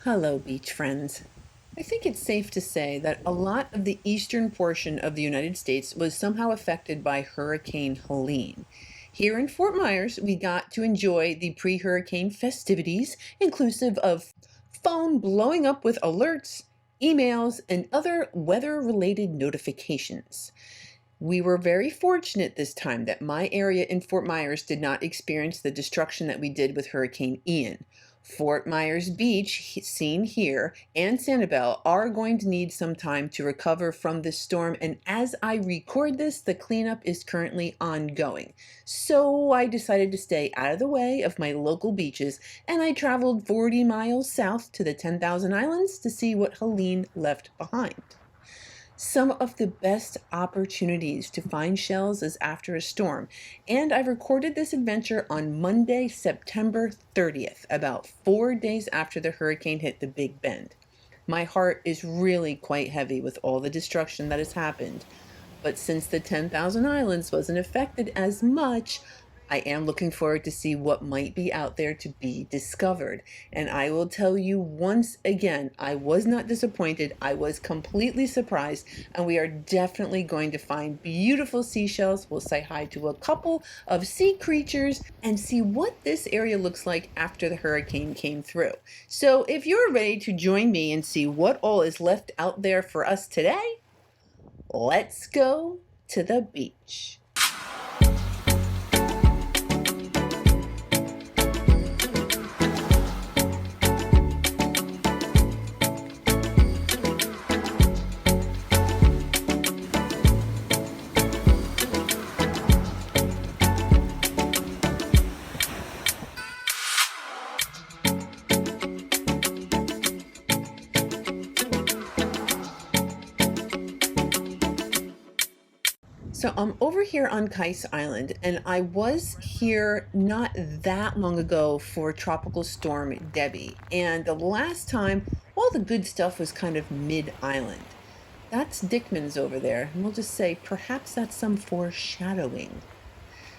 Hello, beach friends. I think it's safe to say that a lot of the eastern portion of the United States was somehow affected by Hurricane Helene. Here in Fort Myers, we got to enjoy the pre-hurricane festivities, inclusive of phone blowing up with alerts, emails, and other weather-related notifications. We were very fortunate this time that my area in Fort Myers did not experience the destruction that we did with Hurricane Ian. Fort Myers Beach, seen here, and Sanibel are going to need some time to recover from this storm, and as I record this, the cleanup is currently ongoing. So I decided to stay out of the way of my local beaches, and I traveled 40 miles south to the 10,000 Islands to see what Helene left behind. Some of the best opportunities to find shells is after a storm, and I recorded this adventure on Monday, September 30th, about 4 days after the hurricane hit the Big Bend. My heart is really quite heavy with all the destruction that has happened, but since the 10,000 Islands wasn't affected as much, I am looking forward to see what might be out there to be discovered. And I will tell you once again, I was not disappointed. I was completely surprised, and we are definitely going to find beautiful seashells. We'll say hi to a couple of sea creatures and see what this area looks like after the hurricane came through. So if you're ready to join me and see what all is left out there for us today, let's go to the beach. So I'm over here on Kais Island, and I was here not that long ago for Tropical Storm Debbie. And the last time, all the good stuff was kind of mid-island. That's Dickman's over there, and we'll just say perhaps that's some foreshadowing.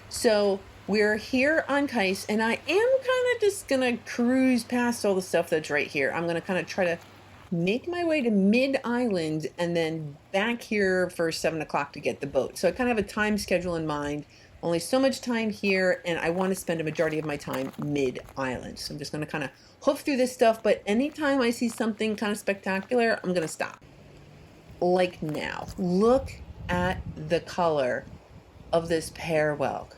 So we're here on Kais, and I am kind of just gonna cruise past all the stuff that's right here. I'm gonna kind of try to make my way to mid-island and then back here for 7 o'clock to get the boat. So I kind of have a time schedule in mind. Only so much time here, and I want to spend a majority of my time mid-island. So I'm just going to kind of hoof through this stuff, but anytime I see something kind of spectacular, I'm going to stop. Like now, look at the color of this pear whelk.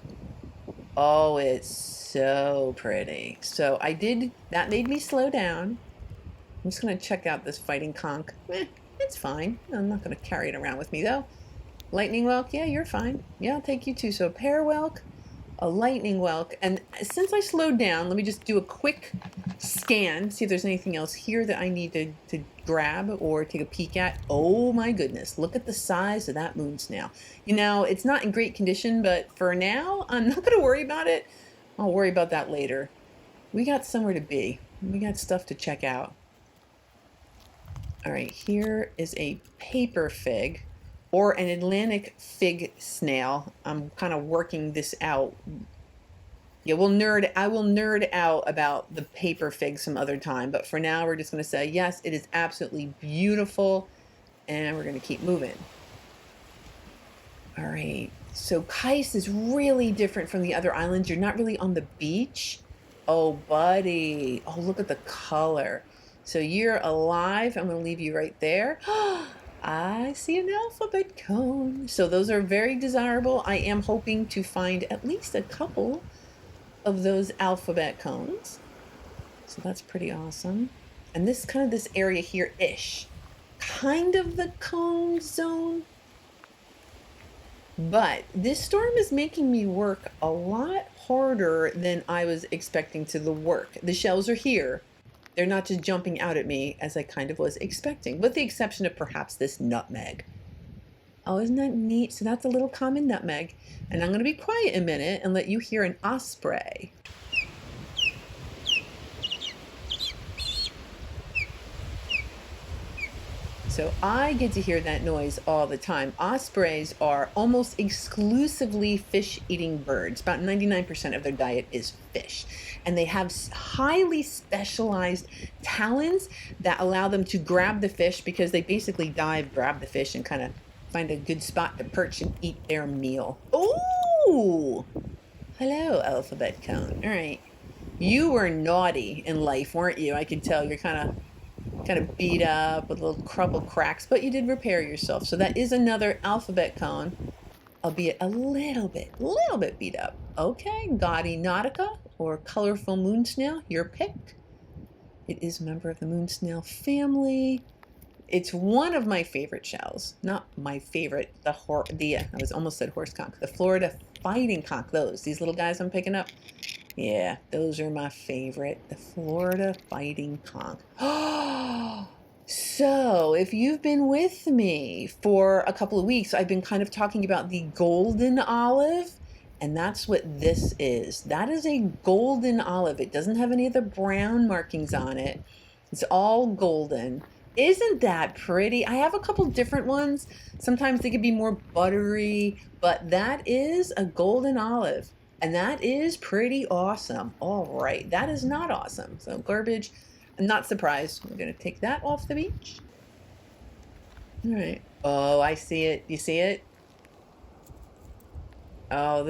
Oh, it's so pretty. So that made me slow down. I'm just going to check out this fighting conch. It's fine. I'm not going to carry it around with me, though. Lightning whelk, yeah, you're fine. Yeah, I'll take you too. So a pear whelk, a lightning whelk. And since I slowed down, let me just do a quick scan, see if there's anything else here that I need to grab or take a peek at. Oh my goodness, look at the size of that moon snail. You know, it's not in great condition, but for now, I'm not going to worry about it. I'll worry about that later. We got somewhere to be. We got stuff to check out. All right, here is a paper fig or an Atlantic fig snail. I'm kind of working this out. Yeah, I will nerd out about the paper fig some other time, but for now we're just going to say, yes, it is absolutely beautiful, and we're going to keep moving. All right, so Kais is really different from the other islands. You're not really on the beach. Oh, buddy. Oh, look at the color. So you're alive. I'm going to leave you right there. I see an alphabet cone. So those are very desirable. I am hoping to find at least a couple of those alphabet cones. So that's pretty awesome. And this area here-ish, kind of the cone zone. But this storm is making me work a lot harder than I was expecting to the work. The shells are here. They're not just jumping out at me as I kind of was expecting, with the exception of perhaps this nutmeg. Oh, isn't that neat? So that's a little common nutmeg. And I'm going to be quiet a minute and let you hear an osprey. So I get to hear that noise all the time. Ospreys are almost exclusively fish-eating birds. About 99% of their diet is fish. And they have highly specialized talons that allow them to grab the fish, because they basically dive, grab the fish, and kind of find a good spot to perch and eat their meal. Ooh! Hello, alphabet cone. All right. You were naughty in life, weren't you? I can tell you're kind of beat up with little crumple cracks, but you did repair yourself. So that is another alphabet cone, albeit a little bit beat up. Okay, Gaudy Nautica or colorful moon snail, your pick. It is a member of the moon snail family. It's one of my favorite shells. Not my favorite, I almost said horse conch. The Florida fighting conch, these little guys I'm picking up. Yeah, those are my favorite. The Florida fighting conch. So, if you've been with me for a couple of weeks, I've been kind of talking about the golden olive, and that's what this is. That is a golden olive. It doesn't have any of the brown markings on it. It's all golden. Isn't that pretty? I have a couple different ones. Sometimes they could be more buttery, but that is a golden olive. And that is pretty awesome. All right, that is not awesome. So garbage, I'm not surprised. We're gonna take that off the beach. All right. Oh, I see it. You see it? Oh,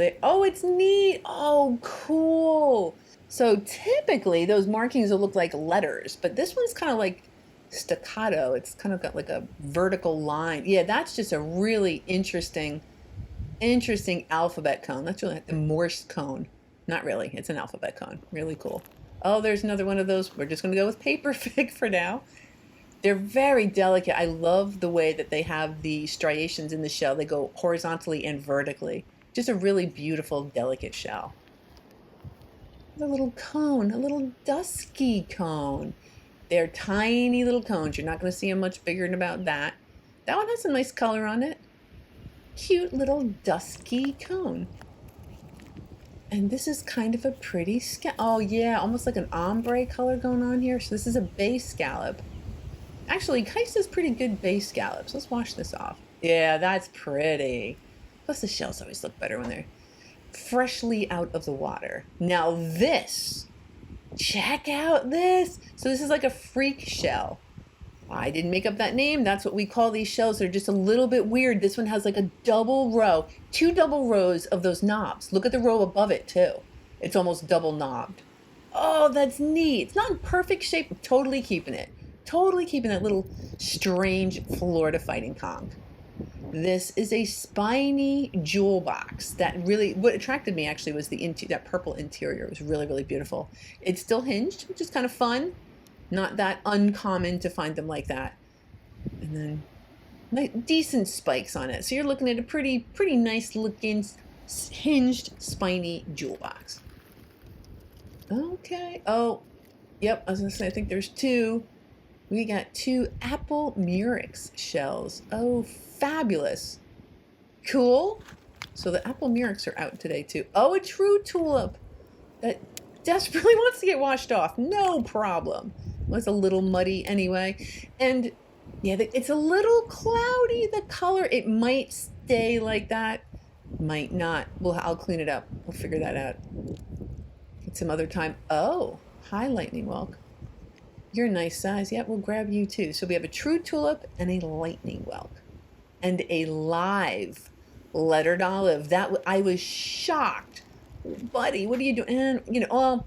it's neat. Oh, cool. So typically those markings will look like letters, but this one's kind of like staccato. It's kind of got like a vertical line. Yeah, that's just a really interesting alphabet cone. That's really like the Morse cone. Not really. It's an alphabet cone. Really cool. Oh, there's another one of those. We're just going to go with paper fig for now. They're very delicate. I love the way that they have the striations in the shell. They go horizontally and vertically. Just a really beautiful, delicate shell. A little cone, a little dusky cone. They're tiny little cones. You're not going to see them much bigger than about that. That one has a nice color on it. Cute little dusky cone. And this is kind of a pretty oh yeah, almost like an ombre color going on here. So this is a bay scallop. Actually, Kais is pretty good bay scallops. Let's wash this off. Yeah, that's pretty. Plus the shells always look better when they're freshly out of the water. Now this, check out this. So this is like a freak shell. I didn't make up that name. That's what we call these shells. They're just a little bit weird. This one has like a double row, 2 double rows of those knobs. Look at the row above it too. It's almost double knobbed. Oh, that's neat. It's not in perfect shape. I'm totally keeping it. Totally keeping that little strange Florida fighting conch. This is a spiny jewel box that really, what attracted me actually was that purple interior. It was really, really beautiful. It's still hinged, which is kind of fun. Not that uncommon to find them like that. And then decent spikes on it. So you're looking at a pretty nice looking hinged spiny jewel box. Okay. Oh, yep. I was gonna say, I think there's 2. We got 2 apple murex shells. Oh, fabulous. Cool. So the apple murex are out today too. Oh, a true tulip that desperately wants to get washed off. No problem. Was a little muddy anyway. And yeah, it's a little cloudy, the color. It might stay like that, might not. I'll clean it up. We'll figure that out at some other time. Oh, hi, lightning whelk. You're a nice size. Yeah, we'll grab you too. So we have a true tulip and a lightning whelk and a live lettered olive. That I was shocked. Buddy, what are you doing? And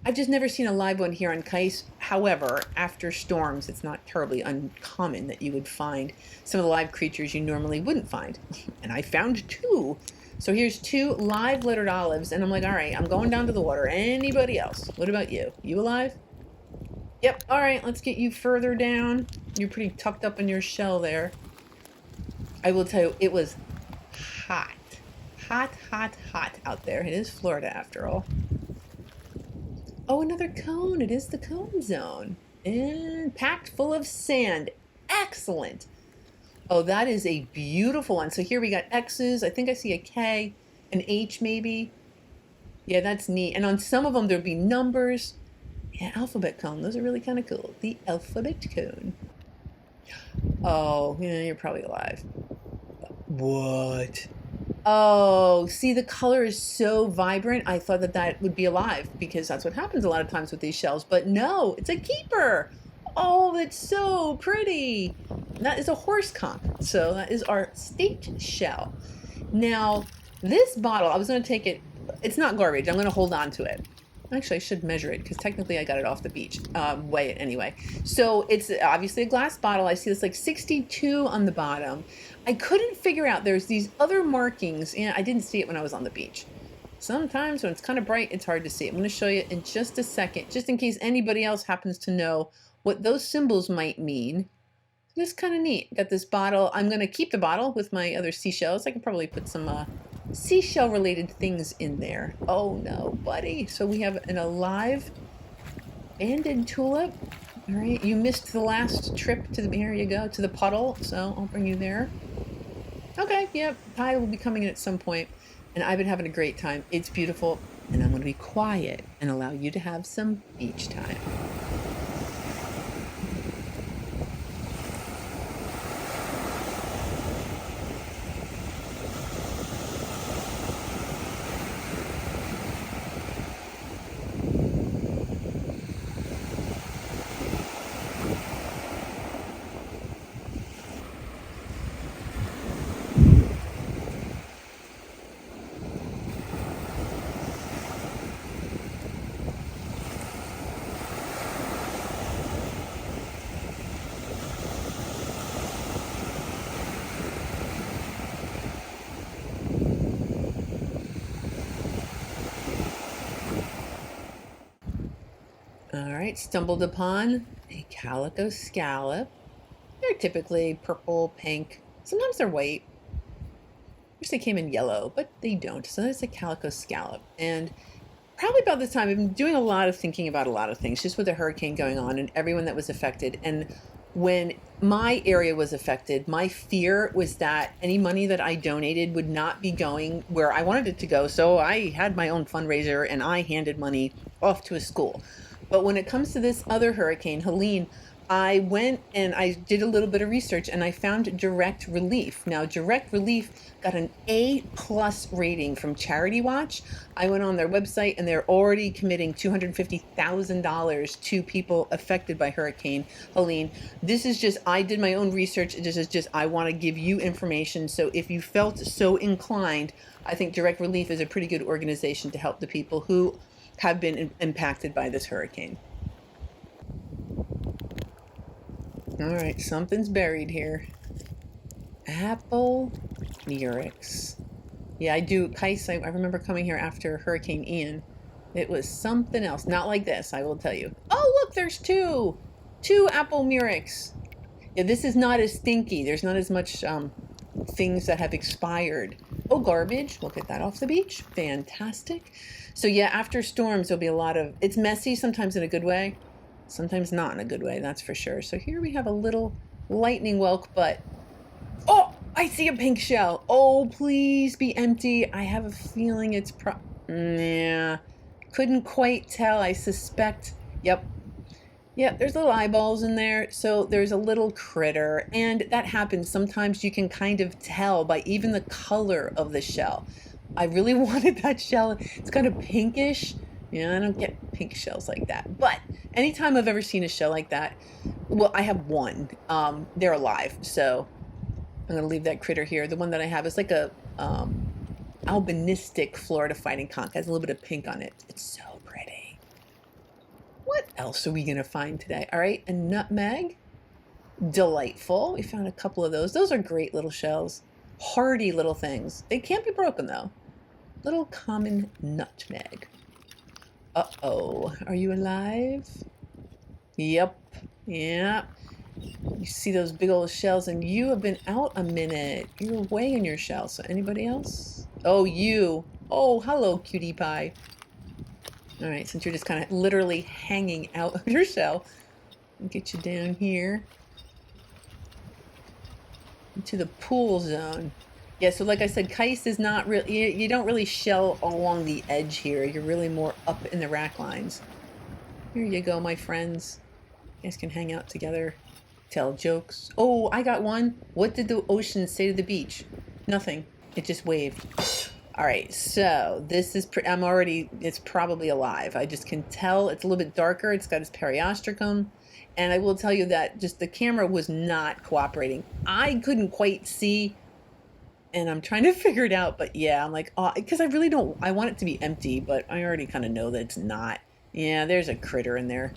I've just never seen a live one here on Kais. However, after storms, it's not terribly uncommon that you would find some of the live creatures you normally wouldn't find. And I found 2. So here's 2 live lettered olives. And I'm like, all right, I'm going down to the water. Anybody else? What about you? You alive? Yep. All right, let's get you further down. You're pretty tucked up in your shell there. I will tell you, it was hot. Hot, hot, hot out there. It is Florida after all. Oh, another cone. It is the cone zone. And packed full of sand. Excellent. Oh, that is a beautiful one. So here we got X's. I think I see a K, an H maybe. Yeah, that's neat. And on some of them, there'll be numbers. Yeah, alphabet cone. Those are really kind of cool. The alphabet cone. Oh, yeah, you're probably alive. What? Oh, see, the color is so vibrant. I thought that that would be alive because that's what happens a lot of times with these shells. But no, it's a keeper. Oh, that's so pretty. That is a horse conch. So that is our state shell. Now, this bottle, I was going to take it. It's not garbage. I'm going to hold on to it. Actually, I should measure it because technically I got it off the beach. Weigh it anyway. So it's obviously a glass bottle. I see it's like 62 on the bottom. I couldn't figure out, there's these other markings, and I didn't see it when I was on the beach. Sometimes when it's kind of bright, it's hard to see. I'm going to show you in just a second, just in case anybody else happens to know what those symbols might mean. It's kind of neat. Got this bottle. I'm going to keep the bottle with my other seashells. I can probably put some seashell related things in there. Oh no, buddy. So we have an alive banded tulip. All right, you missed the last trip to the, here you go, to the puddle. So I'll bring you there. Okay, yep, tide will be coming in at some point, and I've been having a great time. It's beautiful, and I'm going to be quiet and allow you to have some beach time. All right, stumbled upon a calico scallop. They're typically purple, pink. Sometimes they're white. Wish they came in yellow, but they don't. So that's a calico scallop. And probably about this time, I've been doing a lot of thinking about a lot of things, just with the hurricane going on and everyone that was affected. And when my area was affected, my fear was that any money that I donated would not be going where I wanted it to go. So I had my own fundraiser and I handed money off to a school. But when it comes to this other hurricane, Helene, I went and I did a little bit of research and I found Direct Relief. Now, Direct Relief got an A+ rating from Charity Watch. I went on their website and they're already committing $250,000 to people affected by Hurricane Helene. This is just, I did my own research. This is just, I want to give you information. So if you felt so inclined, I think Direct Relief is a pretty good organization to help the people who have been impacted by this hurricane. All right, something's buried here. Apple murex. Yeah, I do. Kais, I remember coming here after Hurricane Ian. It was something else. Not like this, I will tell you. Oh, look, there's two. Two apple murex. Yeah, this is not as stinky. There's not as much things that have expired. Oh, garbage. We'll get that off the beach. Fantastic. So yeah, after storms, there'll be a lot of, it's messy, sometimes in a good way, sometimes not in a good way, that's for sure. So here we have a little lightning whelk, but, oh, I see a pink shell. Oh, please be empty. I have a feeling it's yeah, couldn't quite tell. I suspect, yep. Yeah, there's little eyeballs in there, so there's a little critter, and that happens. Sometimes you can kind of tell by even the color of the shell. I really wanted that shell. It's kind of pinkish. Yeah, I don't get pink shells like that. But anytime I've ever seen a shell like that, well, I have one. They're alive, so I'm going to leave that critter here. The one that I have is like a albinistic Florida fighting conch. Has a little bit of pink on it. It's so pretty. What else are we going to find today? All right, a nutmeg. Delightful. We found a couple of those. Those are great little shells. Hardy little things. They can't be broken, though. Little common nutmeg. Uh-oh. Are you alive? Yep. Yeah. You see those big old shells, and you have been out a minute. You're way in your shell. So anybody else? Oh, you. Oh, hello, cutie pie. All right, since you're just kind of literally hanging out of your shell, I'll get you down here into the pool zone. Yeah, so like I said, Kais is not really, you don't really shell along the edge here. You're really more up in the rack lines. Here you go, my friends. You guys can hang out together. Tell jokes. Oh, I got one. What did the ocean say to the beach? Nothing. It just waved. All right, so this is, it's probably alive. I just can tell it's a little bit darker. It's got its periostracum. And I will tell you that just the camera was not cooperating. I couldn't quite see, and I'm trying to figure it out. But yeah, I'm like, oh, because I really don't, I want it to be empty, but I already kind of know that it's not. Yeah, there's a critter in there.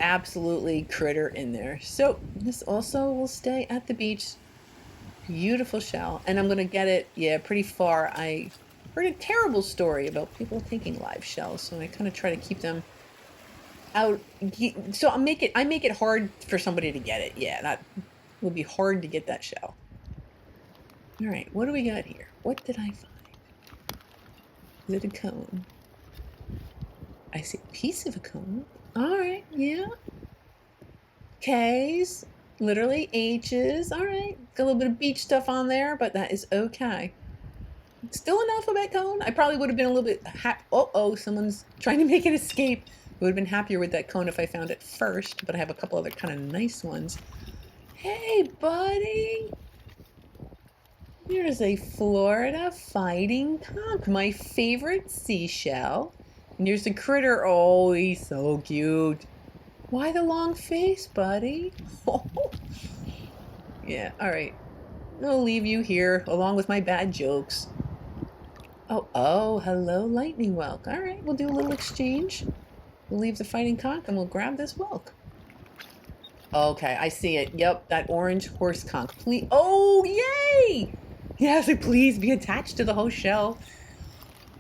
Absolutely critter in there. So this also will stay at the beach. Beautiful shell. And I'm going to get it, yeah, pretty far. I heard a terrible story about people taking live shells, so I kind of try to keep them out. So I make it hard for somebody to get it. Yeah, that would be hard to get that shell. All right, what do we got here? What did I find? Is it a cone? I see a piece of a cone. All right, yeah. K's, literally H's. All right, got a little bit of beach stuff on there, but that is okay. Still an alphabet cone. I probably would have been a little bit oh, someone's trying to make an escape. I would have been happier with that cone if I found it first, but I have a couple other kind of nice ones. Hey, buddy. Here's a Florida fighting conch, my favorite seashell. And here's the critter. Oh, he's so cute. Why the long face, buddy? Yeah, all right. I'll leave you here along with my bad jokes. Oh, hello, lightning whelk. All right, we'll do a little exchange. We'll leave the fighting conch and we'll grab this whelk. Okay, I see it. Yep, that orange horse conch. Please. Oh, yay! Yes, please be attached to the whole shell.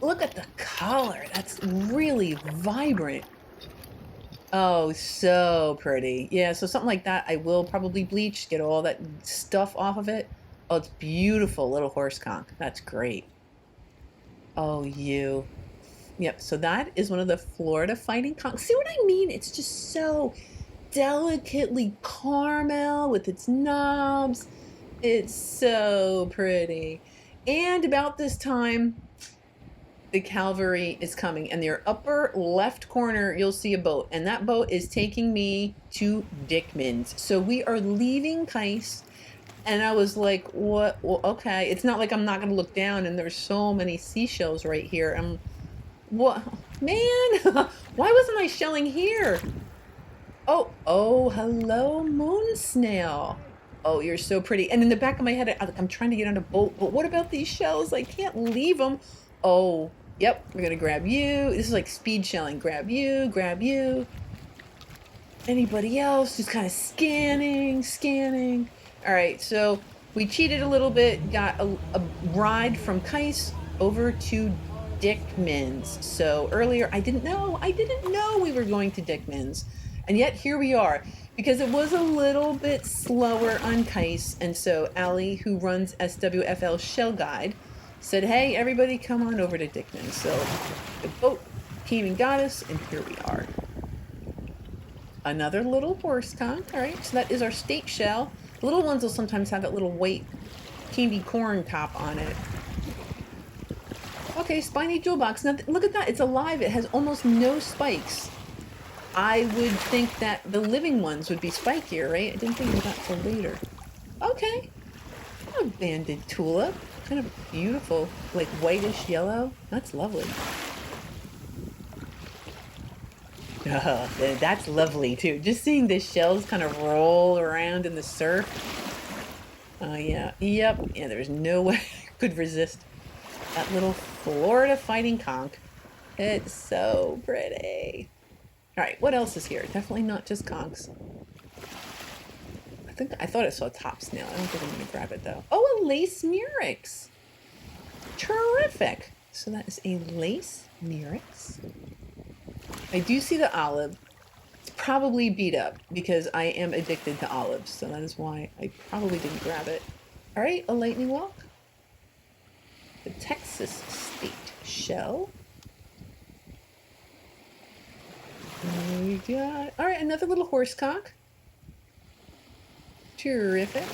Look at the color. That's really vibrant. Oh, so pretty. Yeah, so something like that I will probably bleach, get all that stuff off of it. Oh, it's beautiful, little horse conch. That's great. Oh, you. Yep, so that is one of the Florida fighting conch. See what I mean? It's just so delicately caramel with its knobs. It's so pretty. And about this time, the cavalry is coming. In your upper left corner, you'll see a boat. And that boat is taking me to Dickman's. So we are leaving Kais. And I was like, what? Well, okay. It's not like I'm not going to look down. And there's so many seashells right here. What? Man, why wasn't I shelling here? Oh, hello, moon snail. Oh, you're so pretty. And in the back of my head, I'm trying to get on a boat, but what about these shells? I can't leave them. Oh, yep, we're gonna grab you. This is like speed shelling. Grab you, grab you. Anybody else? Just kind of scanning. All right, so we cheated a little bit, got a ride from Kais over to Dickman's. So earlier, I didn't know we were going to Dickman's. And yet here we are, because it was a little bit slower on Kais. And so Allie, who runs SWFL Shell Guide, said, hey, everybody come on over to Dickman's. So the boat came and got us, and here we are. Another little horse conch. All right, so that is our state shell. The little ones will sometimes have that little white candy corn top on it. Okay, spiny jewel box. Now look at that, it's alive. It has almost no spikes. I would think that the living ones would be spikier, right? I didn't think of that till later. Okay. A banded tulip. Kind of beautiful, like whitish yellow. That's lovely. That's lovely too. Just seeing the shells kind of roll around in the surf. Oh yeah, yep. Yeah, there's no way I could resist that little Florida fighting conch. It's so pretty. All right, what else is here? Definitely not just conchs. I thought I saw a top snail. I don't think I'm gonna grab it though. Oh, a lace murex. Terrific. So that is a lace murex. I do see the olive. It's probably beat up because I am addicted to olives. So that is why I probably didn't grab it. All right, a lightning whelk. The Texas state shell. We got, all right, another little horse conch. Terrific.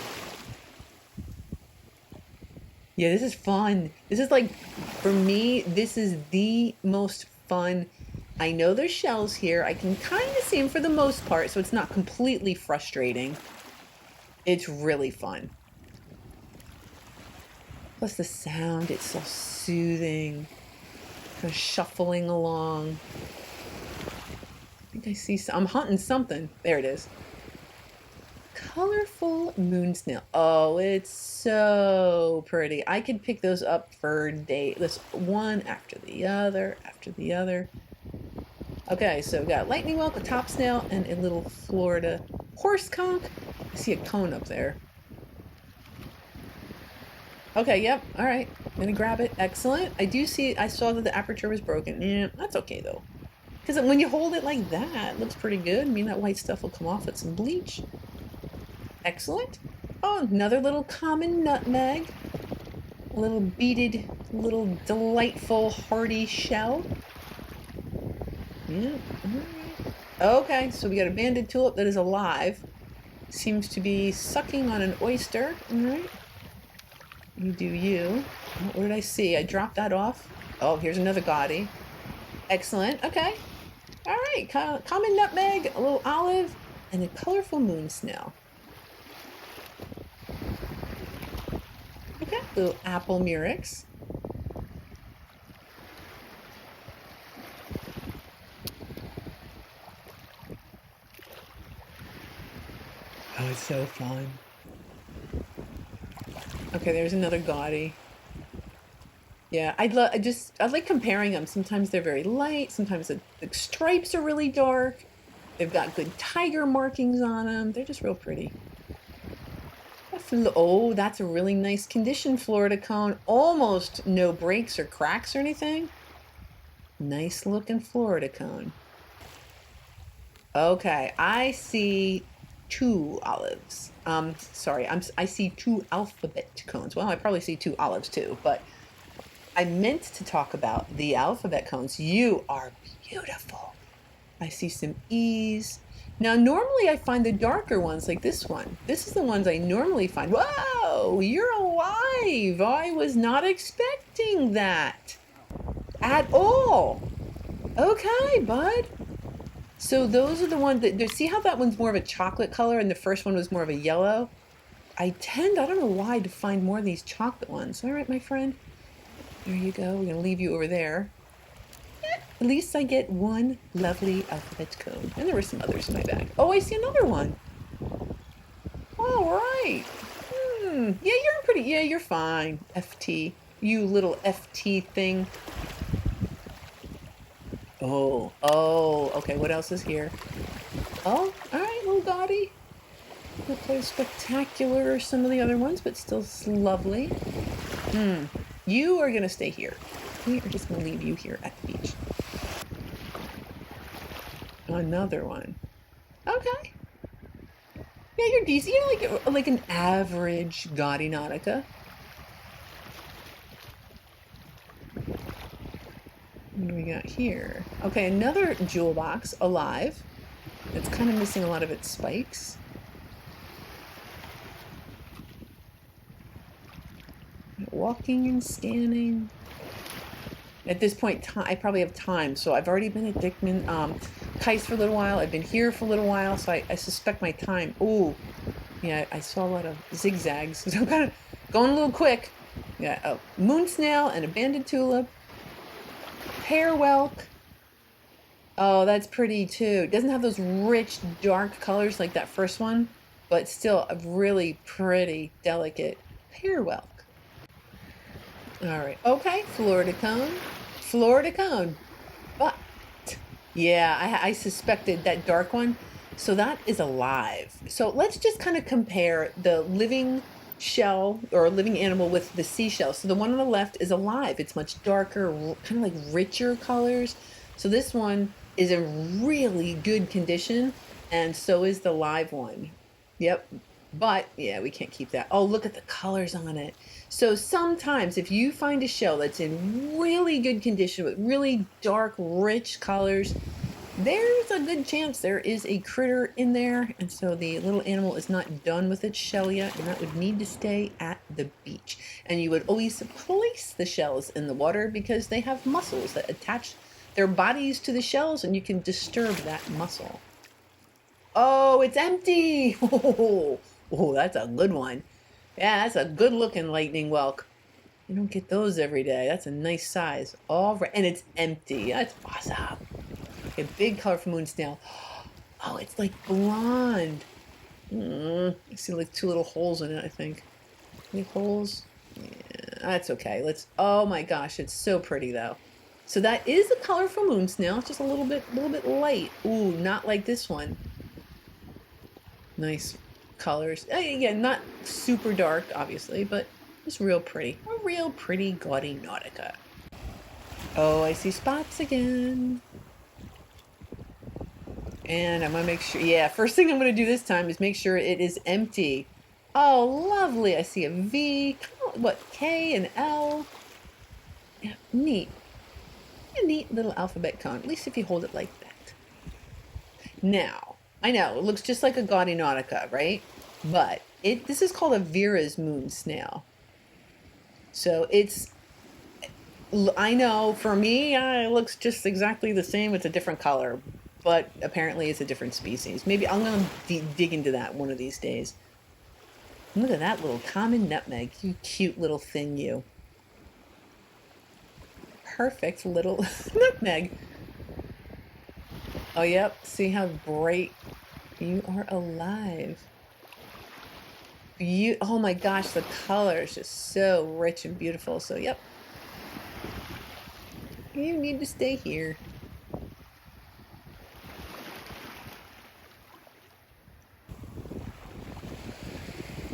Yeah, this is fun. This is like, for me, this is the most fun I know there's shells here. I can kind of see them for the most part, so it's not completely frustrating. It's really fun. Plus the sound, it's so soothing. Kind of shuffling along. I think I see I'm hunting something. There it is. Colorful moon snail. Oh, it's so pretty. I could pick those up for days. This one after the other, after the other. Okay, so we've got lightning whelk, a top snail, and a little Florida horse conch. I see a cone up there. Okay, yep, all right. I'm gonna grab it. Excellent. I saw that the aperture was broken. Yeah, that's okay though. Because when you hold it like that, it looks pretty good. I mean, that white stuff will come off with some bleach. Excellent. Oh, another little common nutmeg. A little beaded, little delightful hardy shell. Yeah, all right. Okay, so we got a banded tulip that is alive. Seems to be sucking on an oyster. All right. You do you. What did I see? I dropped that off. Oh, here's another gaudy. Excellent. Okay. All right. Common nutmeg, a little olive, and a colorful moon snail. Okay. Little apple murex. Oh, it's so fun. Okay, there's another gaudy. Yeah, I like comparing them. Sometimes they're very light. Sometimes the stripes are really dark. They've got good tiger markings on them. They're just real pretty. Oh, that's a really nice condition Florida cone. Almost no breaks or cracks or anything. Nice looking Florida cone. Okay, I see two olives. Sorry, I see two alphabet cones. Well, I probably see two olives too, but I meant to talk about the alphabet cones. You are beautiful. I see some E's. Now, normally I find the darker ones like this one. This is the ones I normally find. Whoa, you're alive. I was not expecting that at all. Okay, bud. So those are the ones that, see how that one's more of a chocolate color and the first one was more of a yellow? I don't know why, to find more of these chocolate ones. All right, my friend. There you go. We're going to leave you over there. At least I get one lovely alphabet cone. And there were some others in my bag. Oh, I see another one. All right. Yeah, you're fine. FT. You little FT thing. Oh, okay, what else is here? Oh, all right, little gaudy. Not quite as spectacular as some of the other ones, but still lovely. You are going to stay here. We are just going to leave you here at the beach. Another one. Okay. Yeah, you're decent. You're like an average gaudy nautica. What do we got here? Okay, another jewel box, alive. It's kind of missing a lot of its spikes. Walking and scanning. At this point, I probably have time, so I've already been at Dickman Kites for a little while. I've been here for a little while, so I suspect my time. Ooh, yeah, I saw a lot of zigzags, so I'm kind of going a little quick. Yeah, a moon snail and a banded tulip. Pear whelk. Oh, that's pretty too. It doesn't have those rich, dark colors like that first one, but still a really pretty, delicate pear whelk. All right. Okay, Florida cone. Florida cone. But, yeah, I suspected that dark one. So that is alive. So let's just kind of compare the living shell or living animal with the seashell. So the one on the left is alive. It's much darker, kind of like richer colors. So this one is in really good condition, and so is the live one. Yep. But yeah, we can't keep that. Oh, look at the colors on it. So sometimes if you find a shell that's in really good condition with really dark, rich colors, there's a good chance there is a critter in there. And so the little animal is not done with its shell yet, and that would need to stay at the beach. And you would always place the shells in the water because they have muscles that attach their bodies to the shells and you can disturb that mussel. Oh, it's empty. Oh, that's a good one. Yeah, that's a good looking lightning whelk. You don't get those every day. That's a nice size. All right, and it's empty. That's awesome. A big colorful moon snail. Oh, it's like blonde. I see like 2 little holes in it, I think. Any holes? Yeah, that's okay. Oh my gosh, it's so pretty though. So that is a colorful moon snail. It's just a little bit light. Ooh, not like this one. Nice colors. Again, not super dark, obviously, but it's real pretty. A real pretty gaudy Nautica. Oh, I see spots again. And I'm gonna make sure, yeah, first thing I'm gonna do this time is make sure it is empty. Oh, lovely. I see a V, what, K and L. Yeah, neat. A neat little alphabet cone, at least if you hold it like that. Now, I know, it looks just like a gaudy Nautica, right? But this is called a Vera's moon snail. So I know, for me, it looks just exactly the same. It's a different color, but apparently it's a different species. Maybe I'm going to dig into that one of these days. Look at that little common nutmeg. You cute little thing, you. Perfect little nutmeg. Oh, yep. See how bright you are alive. Oh my gosh, the color is just so rich and beautiful. So, yep. You need to stay here.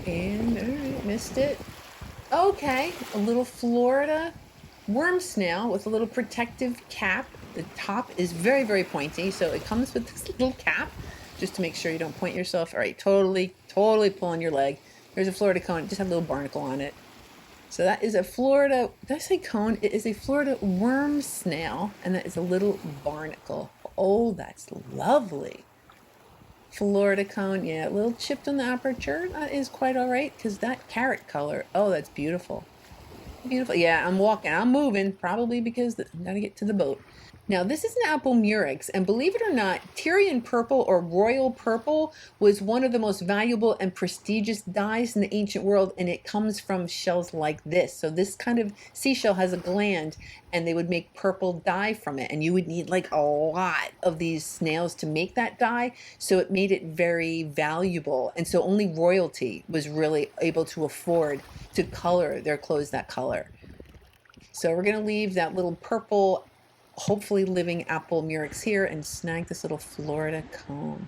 And, all right, missed it. Okay, a little Florida worm snail with a little protective cap. The top is very, very pointy, so it comes with this little cap just to make sure you don't point yourself. All right, totally pulling your leg. There's a Florida cone. It just has a little barnacle on it. So that is a Florida, did I say cone? It is a Florida worm snail, and that is a little barnacle. Oh, that's lovely. Florida cone, yeah, a little chipped on the aperture. That is quite all right, because that carrot color, oh, that's beautiful. Beautiful. Yeah, I'm moving, probably because I'm going to get to the boat. Now, this is an apple murex, and believe it or not, Tyrian purple or royal purple was one of the most valuable and prestigious dyes in the ancient world, and it comes from shells like this. So this kind of seashell has a gland, and they would make purple dye from it, and you would need like a lot of these snails to make that dye, so it made it very valuable, and so only royalty was really able to afford to color their clothes that color. So we're going to leave that little purple, hopefully living apple murex here and snag this little Florida cone.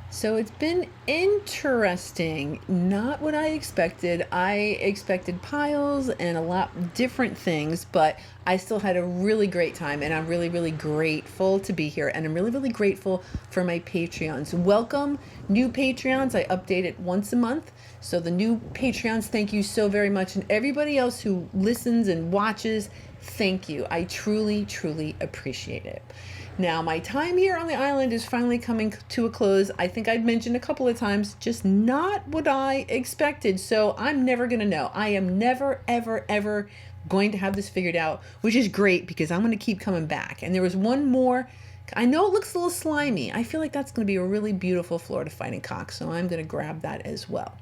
So it's been interesting. Not what I expected. I expected piles and a lot different things, but I still had a really great time, and I'm really, really grateful to be here, and I'm really, really grateful for my Patreons. Welcome, new Patreons. I update it once a month. So the new Patreons, thank you so very much, and everybody else who listens and watches, thank you. I truly, truly appreciate it. Now, my time here on the island is finally coming to a close. I think I'd mentioned a couple of times, just not what I expected. So I'm never going to know. I am never, ever, ever going to have this figured out, which is great because I'm going to keep coming back. And there was one more. I know it looks a little slimy. I feel like that's going to be a really beautiful Florida fighting cock. So I'm going to grab that as well.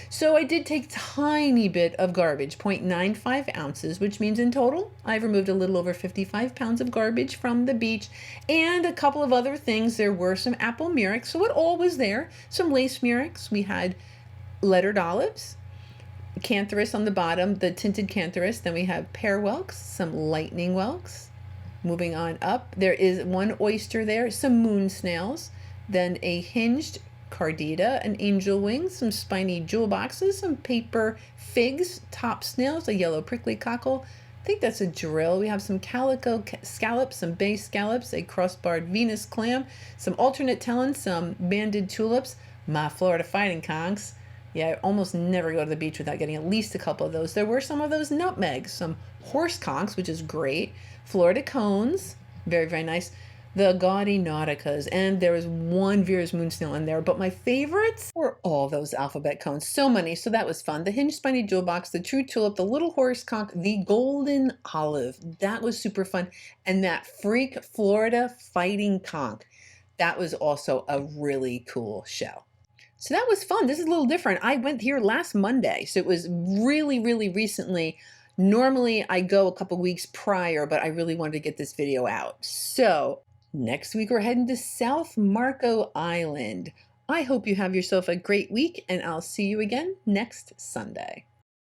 So I did take a tiny bit of garbage, 0.95 ounces, which means in total, I've removed a little over 55 pounds of garbage from the beach and a couple of other things. There were some apple murex, so it all was there. Some lace murex. We had lettered olives, cantharus on the bottom, the tinted cantharus. Then we have pear whelks, some lightning whelks. Moving on up, there is one oyster there, some moon snails, then a hinged cardita, an angel wing, some spiny jewel boxes, some paper figs, top snails, a yellow prickly cockle. I think that's a drill. We have some calico scallops, some bay scallops, a cross-barred Venus clam, some alternate talons, some banded tulips, my Florida fighting conchs. Yeah, I almost never go to the beach without getting at least a couple of those. There were some of those nutmegs, some horse conchs, which is great, Florida cones, very, very nice. the gaudy nauticas, and there was one Vera's moon snail in there, but my favorites were all those alphabet cones. So many, so that was fun. The hinge spiny jewel box, the true tulip, the little horse conch, the golden olive. That was super fun. And that freak Florida fighting conch. That was also a really cool show. So that was fun. This is a little different. I went here last Monday, so it was really, really recently. Normally I go a couple weeks prior, but I really wanted to get this video out. So next week we're heading to South Marco Island. I hope you have yourself a great week, and I'll see you again next Sunday.